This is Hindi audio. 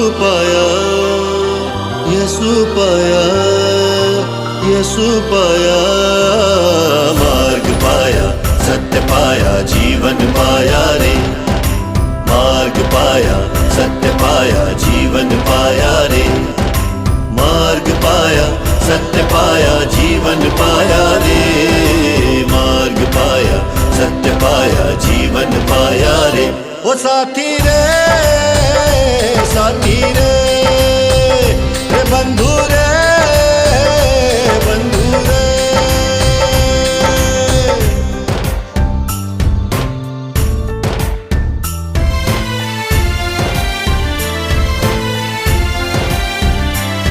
पाया, यसु पाया, यसु पाया। मार्ग पाया, सत्य पाया, जीवन पाया रे। मार्ग पाया, सत्य पाया, जीवन पाया रे। मार्ग पाया, सत्य पाया, जीवन पाया रे। मार्ग पाया, सत्य पाया, जीवन पाया रे। ओ साथी रे, साथी रे,